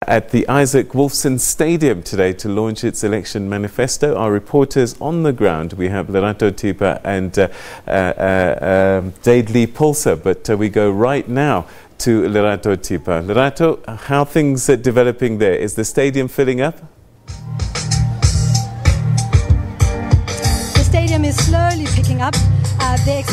At the Isaac Wolfson Stadium today to launch its election manifesto. Our reporters on the ground, we have Lerato Tipa and Daidley Pulser, but we go right now to Lerato Tipa. Lerato, how things are developing there? Is the stadium filling up? The stadium is slowly picking up. They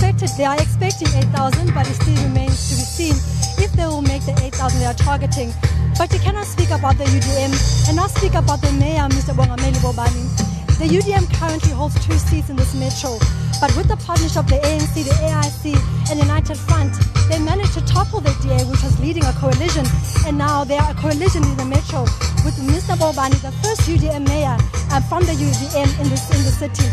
are expecting 8,000, but it still remains to be seen if they will make the 8,000 they are targeting. But you cannot speak about the UDM and not speak about the mayor, Mr. Bongameli Bobani. The UDM currently holds 2 seats in this metro, but with the partnership of the ANC, the AIC and United Front, they managed to topple the DA, which was leading a coalition, and now they are a coalition in the metro with Mr. Bobani, the first UDM mayor from the UDM in the city.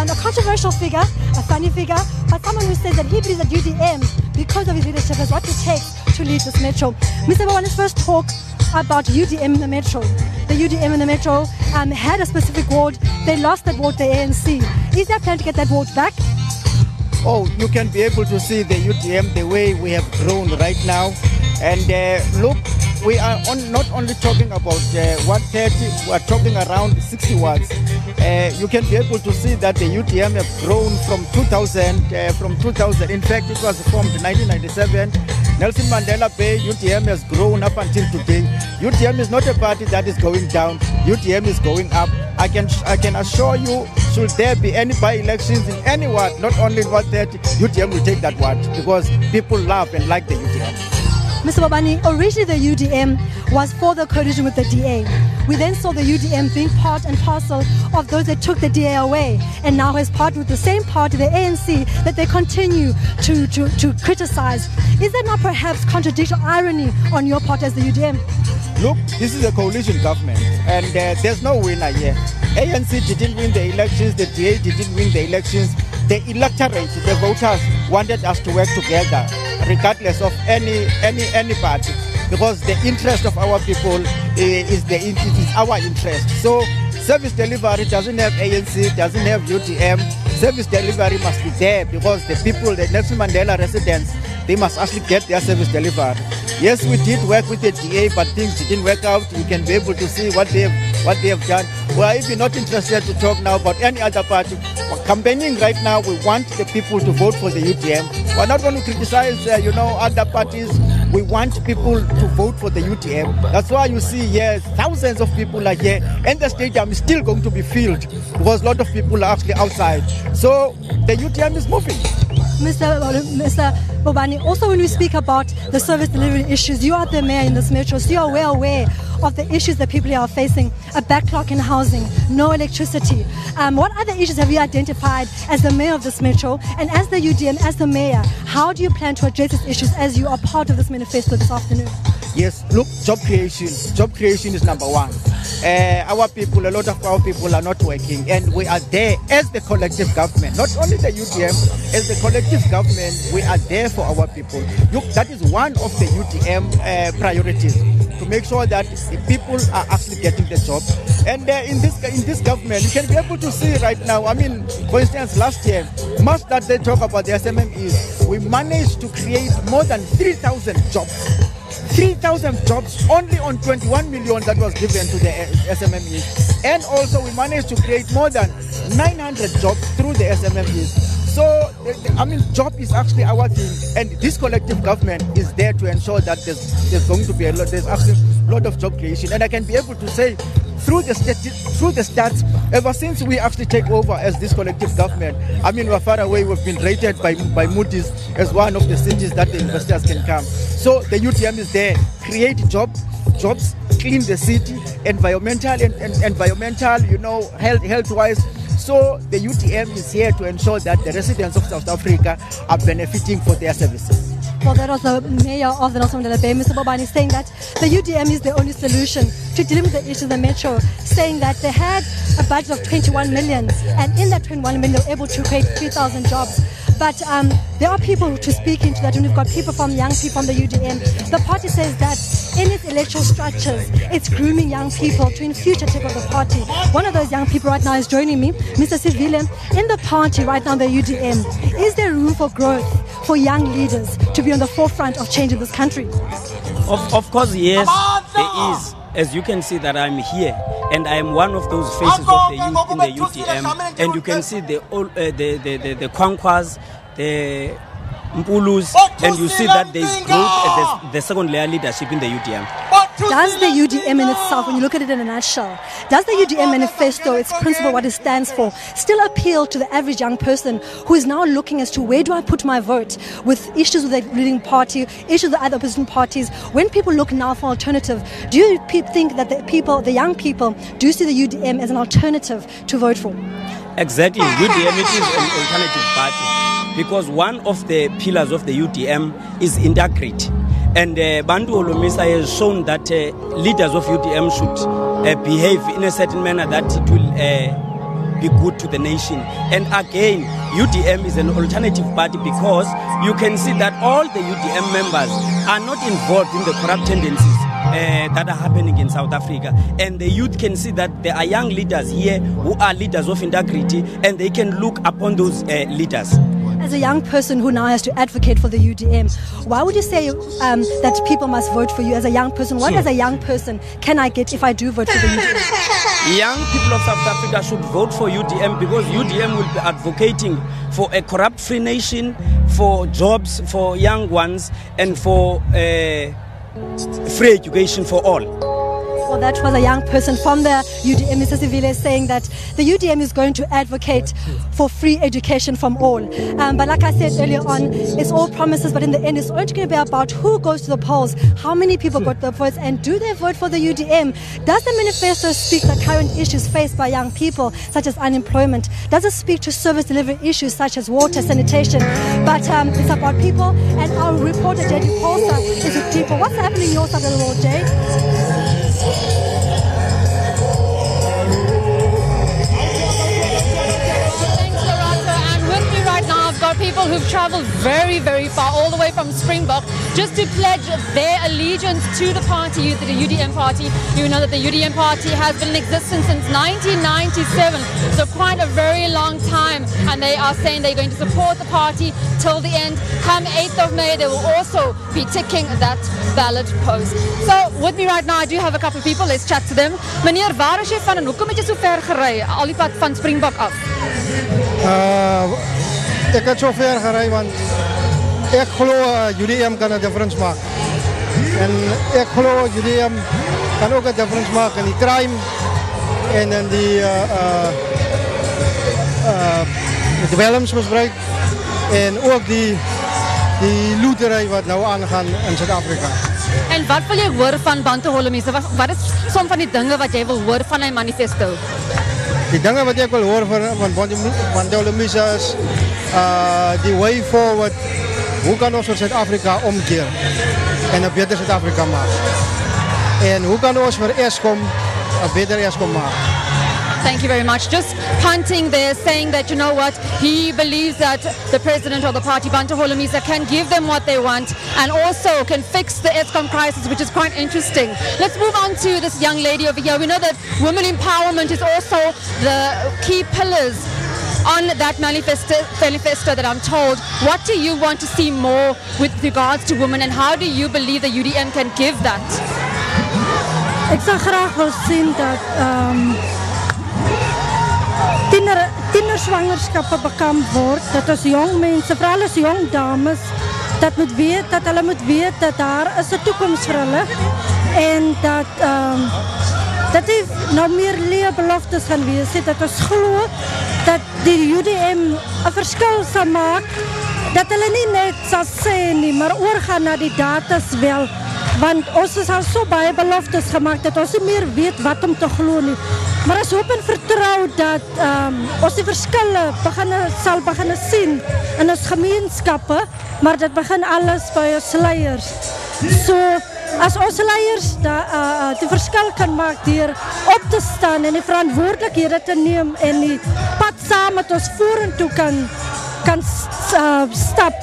A controversial figure, a funny figure, but someone who says that he believes that UDM, because of his leadership, has what it takes to lead this metro. Mr. Bobani's first talk about UDM in the metro. The UDM in the metro had a specific ward. They lost that ward, the ANC. Is there a plan to get that ward back? Oh, you can be able to see the UDM the way we have grown right now. And look, we are not only talking about 130, we are talking around 60 wards. You can be able to see that the UDM have grown from 2000. In fact, it was formed in 1997. Nelson Mandela Bay, UDM has grown up until today. UDM is not a party that is going down. UDM is going up. I can assure you, should there be any by-elections in any ward, not only in 130, UDM will take that ward because people love and like the UDM. Mr. Bobani, originally the UDM was for the coalition with the DA. We then saw the UDM being part and parcel of those that took the DA away, and now has partnered with the same party, the ANC, that they continue to criticize. Is that not perhaps contradiction, irony on your part as the UDM? Look, this is a coalition government, and there's no winner here. ANC didn't win the elections, the DA didn't win the elections. The electorate, the voters, wanted us to work together, regardless of any party, because the interest of our people is our interest. So service delivery doesn't have ANC, doesn't have UDM. Service delivery must be there because the people, the Nelson Mandela residents, they must actually get their service delivered. Yes, we did work with the DA, but things didn't work out. You can be able to see what they have done. Well, if you're not interested to talk now about any other party, we're campaigning right now. We want the people to vote for the UDM. We're not going to criticize, other parties. We want people to vote for the UDM. That's why you see here thousands of people are here, and the stadium is still going to be filled because a lot of people are actually outside. So the UDM is moving. Mr. Bobani, also when we speak about the service delivery issues, you are the mayor in this metro, so you are well aware of the issues that people are facing, a backlog in housing, no electricity. What other issues have you identified as the mayor of this metro, and as the UDM, as the mayor, how do you plan to address these issues as you are part of this manifesto this afternoon? Yes, look, job creation. Job creation is number one. Our people, a lot of our people are not working, and we are there as the collective government, not only the UDM, as the collective government, we are there for our people. Look, that is one of the UDM priorities, to make sure that the people are actually getting the job. And in this government, you can be able to see right now, I mean, for instance, last year, much that they talk about the SMMEs, we managed to create more than 3,000 jobs. 3,000 jobs only on 21 million that was given to the SMMEs. And also we managed to create more than 900 jobs through the SMMEs. So, job is actually our thing, and this collective government is there to ensure that there's going to be there's actually a lot of job creation. And I can be able to say, through the stats, ever since we actually take over as this collective government, we're far away. We've been rated by Moody's as one of the cities that the investors can come. So the UDM is there, create jobs, clean the city, environmental, health-wise. So the UDM is here to ensure that the residents of South Africa are benefiting for their services. Well, that was the mayor of the Nelson Mandela Bay, Mr. Bobani, saying that the UDM is the only solution to dealing with the issues of the metro, saying that they had a budget of 21 million, and in that 21 million, they were able to create 3,000 jobs. But there are people to speak into that, and we've got people from young people from the UDM. The party says that in its electoral structures, it's grooming young people to in future take over the party. One of those young people right now is joining me, Mr. Sivile. In the party right now, the UDM, is there room for growth for young leaders to be on the forefront of change in this country? Of course, yes, there is. as you can see that I'm here, and I am one of those faces of the youth in the UDM, and you can see the Kwankwas, the Mpulus, and you see that there is growth at the second layer leadership in the UDM. Does the UDM in itself, when you look at it in a nutshell, does the UDM manifesto, its principle, what it stands for, still appeal to the average young person who is now looking as to where do I put my vote, with issues with the ruling party, issues with other opposition parties? When people look now for alternative, do you think that the young people do see the UDM as an alternative to vote for? Exactly. UDM it is an alternative party because one of the pillars of the UDM is integrity. And Bantu Holomisa has shown that leaders of UDM should behave in a certain manner that it will be good to the nation. And again, UDM is an alternative party because you can see that all the UDM members are not involved in the corrupt tendencies that are happening in South Africa. And the youth can see that there are young leaders here who are leaders of integrity, and they can look upon those leaders. As a young person who now has to advocate for the UDM, why would you say that people must vote for you as a young person? What as a young person can I get if I do vote for the UDM? Young people of South Africa should vote for UDM because UDM will be advocating for a corrupt-free nation, for jobs for young ones, and for free education for all. Well, that was a young person from the UDM, Mr. Sivile, saying that the UDM is going to advocate for free education from all. But like I said earlier on, it's all promises, but in the end, it's only going to be about who goes to the polls, how many people got the votes, and do they vote for the UDM? Does the manifesto speak to current issues faced by young people, such as unemployment? Does it speak to service delivery issues such as water, sanitation? But it's about people, and our reporter, J.D. Polster, is with people. What's happening in your side of the world, Jay? People who've traveled very, very far, all the way from Springbok, just to pledge their allegiance to the party, the UDM party. You know that the UDM party has been in existence since 1997, so quite a very long time, and they are saying they're going to support the party till the end. Come 8th of May, they will also be ticking that ballot post. So with me right now, I do have a couple of people. Let's chat to them. Meneer, waar is jy van en hoekom het jy so ver gery, al die pad van Springbok af? Ik heb zo ver gereden, want ik geloof UDM kan een difference maken. En ik geloof UDM kan ook een difference maken in die crime en in die dwelmsmisbruik en ook die looterij wat nou aangaan in Zuid-Afrika. En wat wil je horen van Bantu Holomisa? Wat is soms van die dingen wat jij wil horen van een manifesto? Die dingen wat ik wil horen van Bantu Holomisa is die way forward. Hoe kan ons Zuid-Afrika omkeren en een beter Zuid-Afrika maken? En hoe kan ons voor Eskom een beter Eskom maken? Thank you very much. Just punting there, saying that, you know what, he believes that the president of the party, Bantu Holomisa, can give them what they want and also can fix the Eskom crisis, which is quite interesting. Let's move on to this young lady over here. We know that women empowerment is also the key pillars on that manifesto that I'm told. What do you want to see more with regards to women, and how do you believe the UDM can give that? Ik zou graag willen zien dat tienerzwangerschappen bekend wordt, dat als jong mensen, vooral als jong dames, dat hulle moet weten dat daar is een toekomst voor hulle en dat die nou meer leerbeloftes gaan wees, dat ons glo dat die UDM een verschil zal maken, dat hulle nie net sal sê nie, maar oorgaan na die datas wel, want ons is al so baie beloftes gemaakt dat ons nie meer weet wat om te glo nie. Maar ons hoop en vertrou dat ons die verskille sal begin sien in ons gemeenskappe, maar dat begin alles by ons leiers. So, as ons leiers die verskil kan maak deur op te staan en die verantwoordelikhede te neem en die pad saam met ons vorentoe kan stap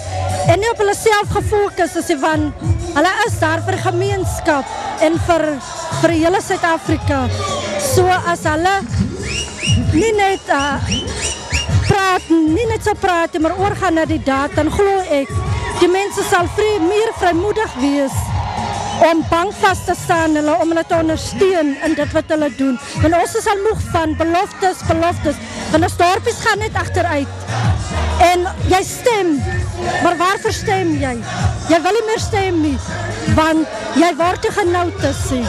en nie op hulle self gefokus is van hulle is daar vir gemeenskap en vir hele Suid-Afrika. So as hulle nie net praat, maar oorgaan na die daad, dan glo ek die mense sal meer vrymoedig wees om bankvast te staan, om hulle te ondersteun in dit wat hulle doen. Want ons is al moeg van beloftes, want ons dorpies gaan net achteruit. En jy stem, maar waarvoor stem jy? Jy wil nie meer stem nie, want jy word nie genoteerd nie.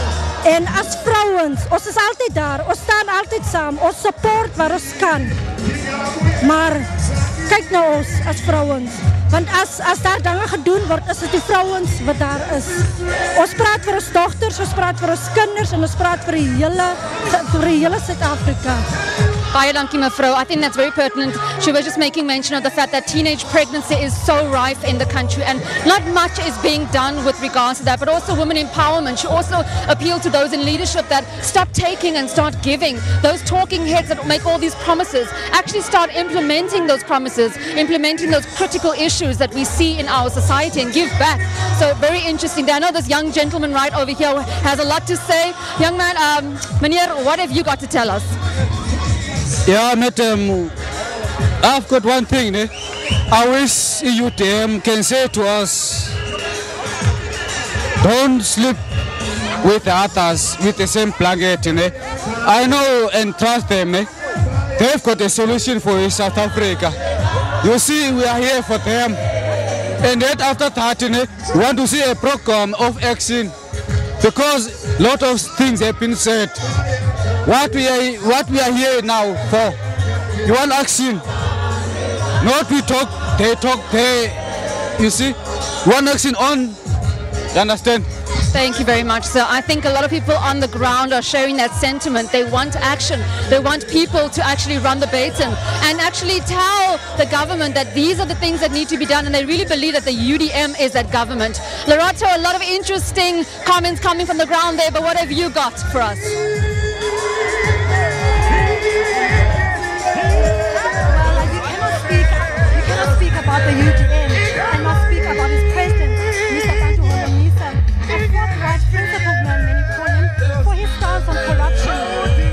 En as vrouens, ons is altyd daar, ons staan altyd saam, ons support waar ons kan. Maar kyk na ons as vrouens, want as daar dinge gedoen word, is dit die vrouens wat daar is. Ons praat vir ons dochters, ons praat vir ons kinders en ons praat vir die hele Suid-Afrika. Baie dankie mevrou. I think that's very pertinent. She was just making mention of the fact that teenage pregnancy is so rife in the country and not much is being done with regards to that, but also women empowerment. She also appealed to those in leadership that stop taking and start giving. Those talking heads that make all these promises, actually start implementing those promises, implementing those critical issues that we see in our society and give back. So very interesting. I know this young gentleman right over here has a lot to say. Young man, meneer, what have you got to tell us? Yeah, I've got one thing. I wish UDM can say to us, don't sleep with others with the same blanket. I know and trust them. They've got a solution for South Africa. You see, we are here for them. And then after that, we want to see a program of action because a lot of things have been said. What we are here now for, you want action, not we talk, they, you see, one action on, you understand? Thank you very much, sir. I think a lot of people on the ground are sharing that sentiment. They want action. They want people to actually run the baton and actually tell the government that these are the things that need to be done, and they really believe that the UDM is that government. Lerato, a lot of interesting comments coming from the ground there, but what have you got for us? About the UDM and not speak about his president, Mr. Bantu Holomisa, a forthright principled man, many call him, for his stance on corruption.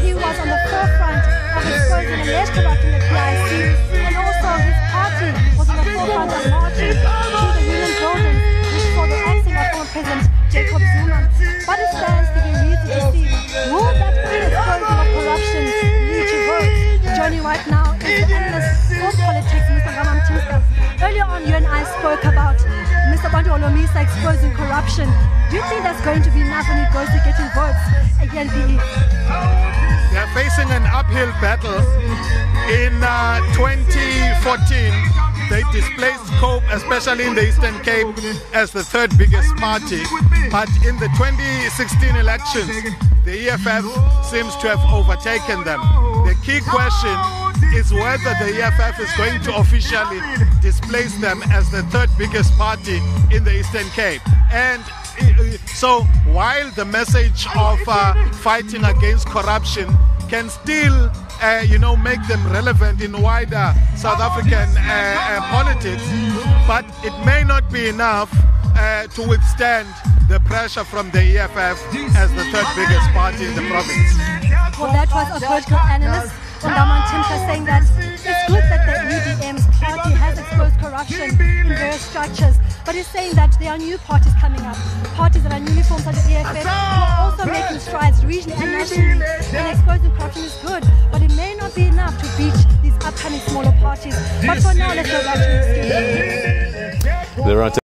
He was on the forefront of exposing alleged corruption at PIC, and also his party was on the forefront of marching to the Union building, which saw the acting of former President Jacob Zuma. But it stands to be reason to see, will that exposing of corruption lead to votes? Joining right now is the analyst for politics, Mr. Ramam Timska. Earlier on, you and I spoke about Mr. Bantu Holomisa exposing corruption. Do you think that's going to be enough when he goes to getting votes again? They are facing an uphill battle. In 2014, they displaced COPE, especially in the Eastern Cape, as the third biggest party. But in the 2016 elections, the EFF seems to have overtaken them. The key question is whether the EFF is going to officially displace them as the third biggest party in the Eastern Cape. And so while the message of fighting against corruption can still make them relevant in wider South African politics, but it may not be enough to withstand the pressure from the EFF as the third biggest party in the province. Well, that was a political analyst from Timka saying that it's good that the UDM's party has exposed corruption in various structures, but he's saying that there are new parties coming up, parties that are newly formed by the EFF, who are also making strides regionally and nationally, and exposing corruption is good, but it may not be enough to beat these upcoming smaller parties. But for now, let's go back to the studio.